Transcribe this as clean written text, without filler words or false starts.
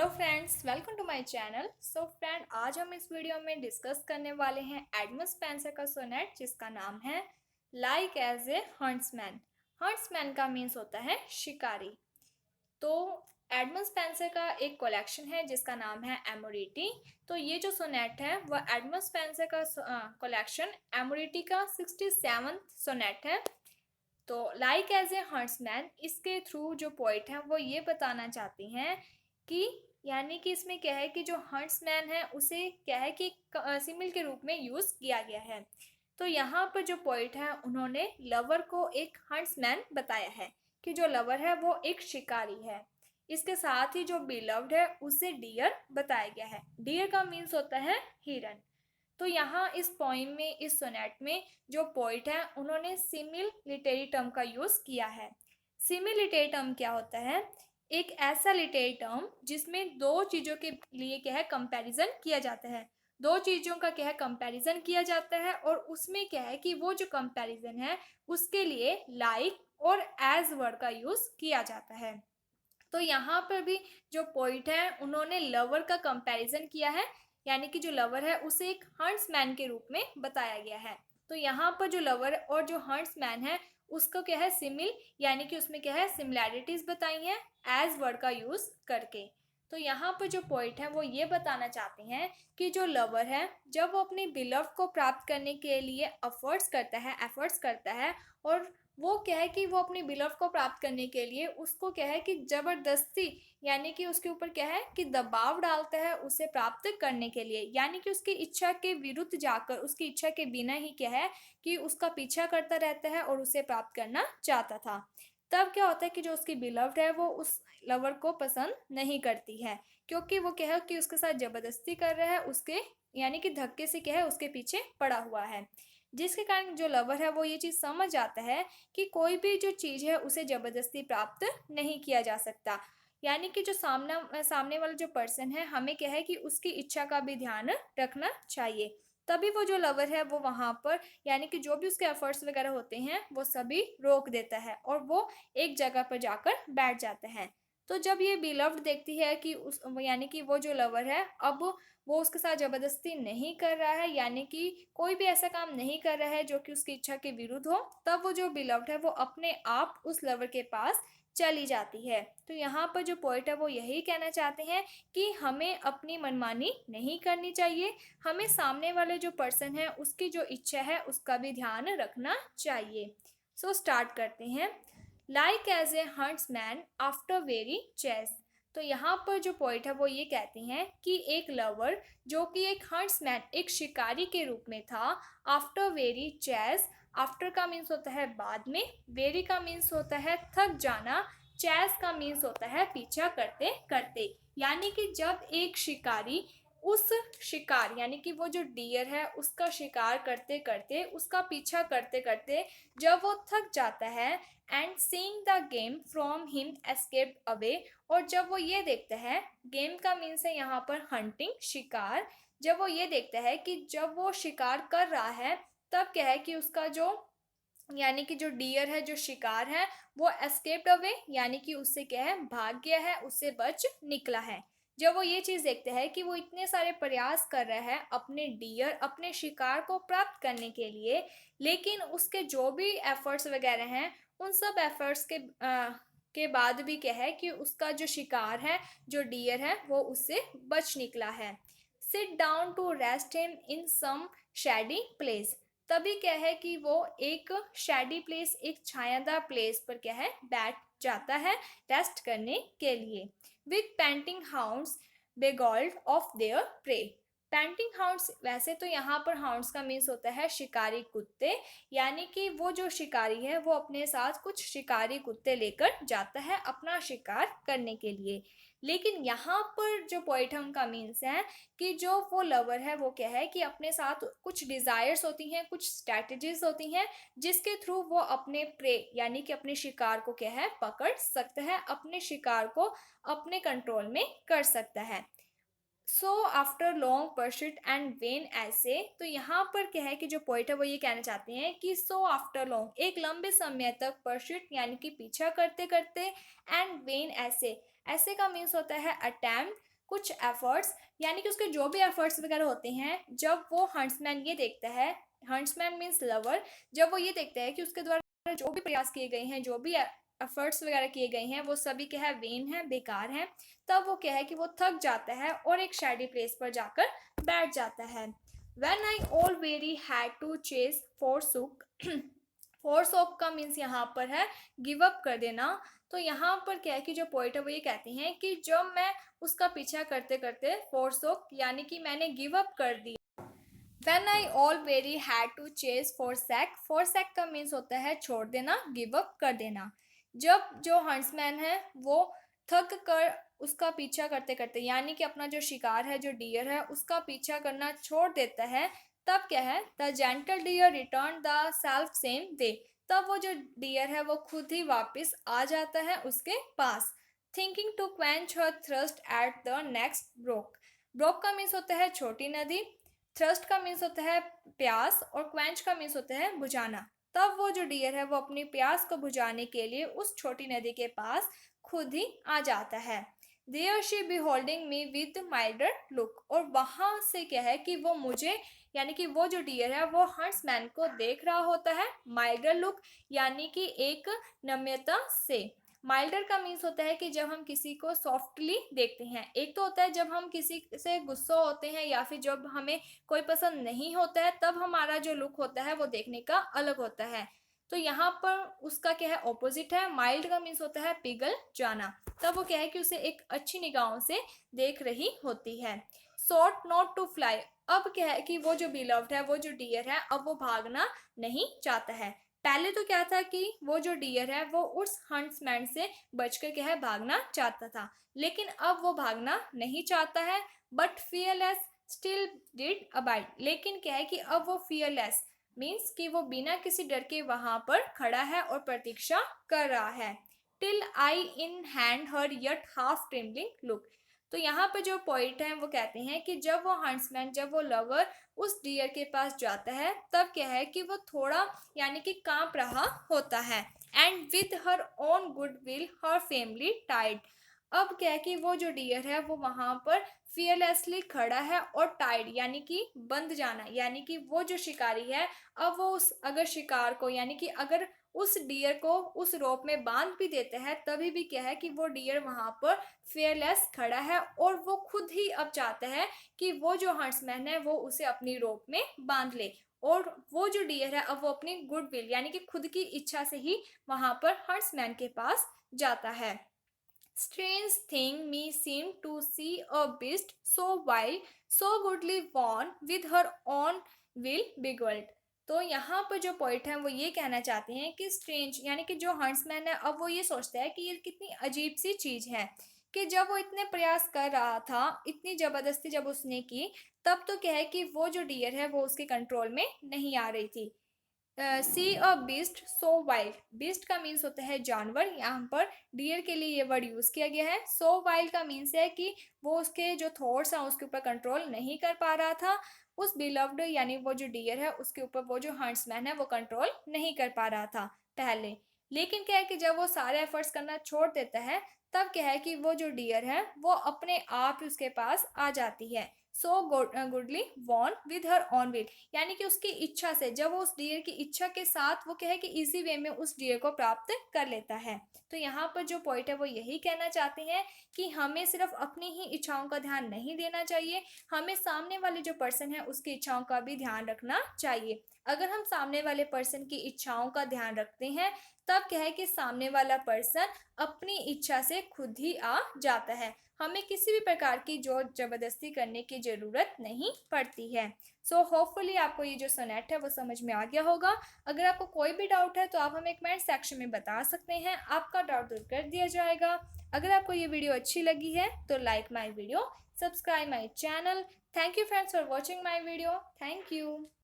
Hello friends, welcome to my channel. So friend, आज हम इस वीडियो में डिस्कस करने वाले हैं एडम स्पेंसर का सोनेट जिसका नाम है like as a huntsman. Huntsman का मीन्स होता है शिकारी। तो एडम स्पेंसर का एक कलेक्शन है जिसका नाम है एमोरिटी। तो ये जो सोनेट है वह एडम स्पेंसर का कलेक्शन एमोरिटी का 67वां सोनेट है। तो लाइक एज ए हंट्समैन, इसके थ्रू जो पोइट हैं वो ये बताना चाहती हैं कि यानी कि इसमें क्या है कि जो हंट्समैन है उसे क्या है कि सिमिल के रूप में यूज किया गया है। तो यहाँ पर जो पोइट है उन्होंने लवर को एक हंट्समैन बताया है कि जो लवर है वो एक शिकारी है। इसके साथ ही जो बिलव्ड है उसे डियर बताया गया है। डियर का मीन्स होता है हिरन। तो यहाँ इस पोइम में, इस सोनेट में जो पोइट है उन्होंने सिमिल लिटरेरी टर्म का यूज किया है। सिमिल लिटरेरी टर्म क्या होता है? एक ऐसा लिटरेरी टर्म जिसमें दो चीजों के लिए क्या है कंपैरिजन किया जाता है। दो चीजों का क्या है कंपैरिजन किया जाता है और उसमें क्या है कि वो जो कंपैरिजन है उसके लिए लाइक और एज वर्ड का यूज किया जाता है। तो यहाँ पर भी जो पोइट है उन्होंने लवर का कंपैरिजन किया है, यानी कि जो लवर है उसे एक हंट्समैन के रूप में बताया गया है। तो यहाँ पर जो लवर और जो हंट्समैन है उसको क्या है सिमिल, यानी कि उसमें क्या है सिमिलैरिटीज बताई हैं एज वर्ड का यूज करके। तो यहाँ पर जो पोइट है वो ये बताना चाहते हैं कि जो लवर है जब वो अपने बिलव को प्राप्त करने के लिए एफर्ट्स करता है और वो क्या है कि वो अपनी बिलव को प्राप्त करने के लिए उसको क्या है कि जबरदस्ती, यानी कि उसके ऊपर क्या है कि दबाव डालता है उसे प्राप्त करने के लिए, यानी कि उसकी इच्छा के विरुद्ध जाकर, उसकी इच्छा के बिना ही क्या है कि उसका पीछा करता रहता है और उसे प्राप्त करना चाहता था। तब क्या होता है कि जो उसकी बिलव्ड है वो उस लवर को पसंद नहीं करती है, क्योंकि वो क्या है कि उसके साथ जबरदस्ती कर रहा है, उसके यानी कि धक्के से क्या है उसके पीछे पड़ा हुआ है। जिसके कारण जो लवर है वो ये चीज़ समझ जाता है कि कोई भी जो चीज़ है उसे ज़बरदस्ती प्राप्त नहीं किया जा सकता, यानी कि जो सामने वाला जो पर्सन है हमें क्या है कि उसकी इच्छा का भी ध्यान रखना चाहिए। तभी वो जो लवर है वो वहाँ पर, यानी कि जो भी उसके एफर्ट्स वगैरह होते हैं वो सभी रोक देता है और वो एक जगह पर जाकर बैठ जाता है। तो जब ये बिलव्ड देखती है कि उस, यानी कि वो जो लवर है अब वो उसके साथ ज़बरदस्ती नहीं कर रहा है, यानी कि कोई भी ऐसा काम नहीं कर रहा है जो कि उसकी इच्छा के विरुद्ध हो, तब वो जो बिलव्ड है वो अपने आप उस लवर के पास चली जाती है। तो यहाँ पर जो पोइट है वो यही कहना चाहते हैं कि हमें अपनी मनमानी नहीं करनी चाहिए, हमें सामने वाले जो पर्सन है उसकी जो इच्छा है उसका भी ध्यान रखना चाहिए। सो स्टार्ट करते हैं। Like as a huntsman after very chase. तो यहाँ पर जो पॉइंट है वो ये कहती हैं कि एक लवर जो कि एक हंट्समैन, एक शिकारी के रूप में था, आफ्टर वेरी चेस। आफ्टर का मीन्स होता है बाद में, वेरी का मीन्स होता है थक जाना, चेस का मीन्स होता है पीछा करते करते, यानी कि जब एक शिकारी उस शिकार, यानी कि वो जो डियर है उसका शिकार करते करते, उसका पीछा करते करते जब वो थक जाता है, and seeing the game from him escape away, और जब वो ये देखता है, गेम का मीन्स है यहाँ पर हंटिंग, शिकार, जब वो ये देखता है कि जब वो शिकार कर रहा है तब क्या है कि उसका जो, यानी कि जो डियर है, जो शिकार है, वो एस्केप्ड अवे, यानी कि उससे क्या है भाग गया है, उससे बच निकला है। जब वो ये चीज़ देखते हैं कि वो इतने सारे प्रयास कर रहा है अपने डियर, अपने शिकार को प्राप्त करने के लिए, लेकिन उसके जो भी एफर्ट्स वगैरह हैं उन सब एफर्ट्स के बाद भी क्या है कि उसका जो शिकार है, जो डियर है, वो उससे बच निकला है। Sit down to rest him in some shady place. तभी क्या है कि वो एक शेडी प्लेस, एक छायादार प्लेस पर क्या है बैठ जाता है रेस्ट करने के लिए। With painting hounds behold of their prey. Painting hounds, वैसे तो यहाँ पर हाउंड्स का मीन्स होता है शिकारी कुत्ते, यानी कि वो जो शिकारी है वो अपने साथ कुछ शिकारी कुत्ते लेकर जाता है अपना शिकार करने के लिए। लेकिन यहाँ पर जो पोइटम का मीन्स है कि जो वो लवर है वो क्या है कि अपने साथ कुछ डिज़ायर्स होती हैं, कुछ स्ट्रैटेजीज होती हैं जिसके थ्रू वो अपने प्रे, यानी कि अपने शिकार को क्या है पकड़ सकता है, अपने शिकार को अपने कंट्रोल में कर सकता है। So after long pursuit and when ऐसे, तो यहाँ पर क्या है कि जो पोइट है वो ये कहना चाहते हैं कि सो आफ्टर लॉन्ग, एक लंबे समय तक, परस्यूट यानी कि पीछा करते करते, एंड वेन ऐसे, ऐसे का मीन्स होता है अटैम्प्ट, कुछ एफर्ट्स, यानी कि उसके जो भी एफर्ट्स वगैरह होते हैं, जब वो हंट्समैन ये देखता है, हंट्समैन मीन्स लवर, जब वो ये देखता है कि उसके द्वारा जो भी प्रयास किए गए हैं, जो भी एफर्ट्स वगैरह किए गए हैं, वो सभी क्या है, वेन है, बेकार हैं, तब वो क्या है कि वो थक जाता है और एक शेडी प्लेस पर जाकर बैठ जाता है। When I already had to chase forsook, forsook का मीन्स यहाँ पर है गिव अप कर देना। तो यहाँ पर क्या है कि जो पोइट है वो ये कहते हैं कि जब मैं उसका पीछा करते करते forsook यानी कि मैंने गिव अप कर दिया। When I already had to chase forsake का मीन्स होता है छोड़ देना, गिव अप कर देना। जब जो हंट्समैन है वो थक कर उसका पीछा करते करते, यानी कि अपना जो शिकार है, जो डियर है, उसका पीछा करना छोड़ देता है, तब क्या है, the gentle deer return the self same way, तब वो जो डियर है वो खुद ही वापस आ जाता है उसके पास। Thinking to quench her thirst at the next brook, brook का मीन्स होता है छोटी नदी, थ्रस्ट का मीन्स होता है प्यास, और क्वेंच का मीन्स होता है बुझाना। तब वो जो डियर है वो अपनी प्यास को बुझाने के लिए उस छोटी नदी के पास खुद ही आ जाता है। There she be holding me with milder look, और वहां से क्या है कि वो मुझे, यानी कि वो जो डियर है वो हंट्समैन को देख रहा होता है, माइल्डर लुक यानी कि एक नम्यता से। माइल्डर का मीन्स होता है कि जब हम किसी को सॉफ्टली देखते हैं, एक तो होता है जब हम किसी से गुस्सा होते हैं या फिर जब हमें कोई पसंद नहीं होता है, तब हमारा जो लुक होता है वो देखने का अलग होता है। तो यहाँ पर उसका क्या है, ऑपोजिट है। माइल्ड का मीन्स होता है पिघल जाना, तब वो क्या है कि उसे एक अच्छी निगाहों से देख रही होती है। सॉट नॉट टू फ्लाई, अब क्या है कि वो जो बिलव्ड है, वो जो डियर है, अब वो भागना नहीं चाहता है। पहले तो क्या था कि वो जो डियर है वो उस हंट्समैन से बचकर क्या है, भागना चाहता था, लेकिन अब वो भागना नहीं चाहता है। But fearless still did abide, लेकिन क्या है कि अब वो फियरलेस मीन्स कि वो बिना किसी डर के वहां पर खड़ा है और प्रतीक्षा कर रहा है। Till I in hand her yet half trembling look, तो यहाँ पे जो पॉइंट है वो कहते हैं कि जब वो हंट्समैन, जब वो लवर उस डियर के पास जाता है, तब क्या है कि वो थोड़ा, यानी कि कांप रहा होता है। And with her own good will her family tide, अब क्या है कि वो जो डियर है वो वहां पर फियरलेसली खड़ा है, और टाइड यानी कि बंध जाना, यानी कि वो जो शिकारी है, अब वो उस अगर शिकार को, यानी कि अगर उस डियर को उस रोप में बांध भी देते हैं, तभी भी क्या है कि वो डियर वहां पर फेयरलेस खड़ा है, और वो खुद ही अब चाहता है कि वो जो हंट्समैन है वो उसे अपनी रोप में बांध ले, और वो जो डियर है अब वो अपनी गुड विल यानी कि खुद की इच्छा से ही वहां पर हंट्समैन के पास जाता है। Strange thing me seem to see a beast so wild, so goodly born, with her own will beguiled। तो यहाँ पर जो पॉइंट है वो ये कहना चाहते हैं कि स्ट्रेंज यानी कि जो हंट्समैन है, अब वो ये सोचता है कि ये कितनी अजीब सी चीज है कि जब वो इतने प्रयास कर रहा था, इतनी जबरदस्ती जब उसने की, तब तो क्या है कि वो जो डियर है वो उसके कंट्रोल में नहीं आ रही थी। See a beast so wild, beast का मीन्स होता है जानवर, यहाँ पर डियर के लिए ये वर्ड यूज किया गया है। सो वाइल्ड का मीन्स है कि वो उसके जो थॉट्स हैं उसके ऊपर कंट्रोल नहीं कर पा रहा था, उस बिलव्ड यानी वो जो डियर है उसके ऊपर वो जो हंट्समैन है वो कंट्रोल नहीं कर पा रहा था पहले। लेकिन क्या है कि जब वो सारे एफर्ट्स करना छोड़ देता है, तब क्या है कि वो जो डियर है वो अपने आप ही उसके पास आ जाती है। So goodly won with her own will, यानी कि उसकी इच्छा से, जब वो उस डियर की इच्छा के साथ वो क्या है कि इजी वे में उस डियर को प्राप्त कर लेता है। तो यहाँ पर जो पॉइंट है वो यही कहना चाहते हैं कि हमें सिर्फ अपनी ही इच्छाओं का ध्यान नहीं देना चाहिए, हमें सामने वाले जो पर्सन है उसकी इच्छाओं का भी ध्यान रखना चाहिए। अगर हम सामने वाले पर्सन की इच्छाओं का ध्यान रखते हैं, तब क्या है कि सामने वाला पर्सन अपनी इच्छा से खुद ही आ जाता है, हमें किसी भी प्रकार की जोर जबरदस्ती करने की जरूरत नहीं पड़ती है। सो होपफुली आपको ये जो सोनेट है वो समझ में आ गया होगा। अगर आपको कोई भी डाउट है तो आप हमें कमेंट सेक्शन में बता सकते हैं, आपका डाउट दूर कर दिया जाएगा। अगर आपको ये वीडियो अच्छी लगी है तो like my video, subscribe my channel. Thank you friends for watching my video. Thank you.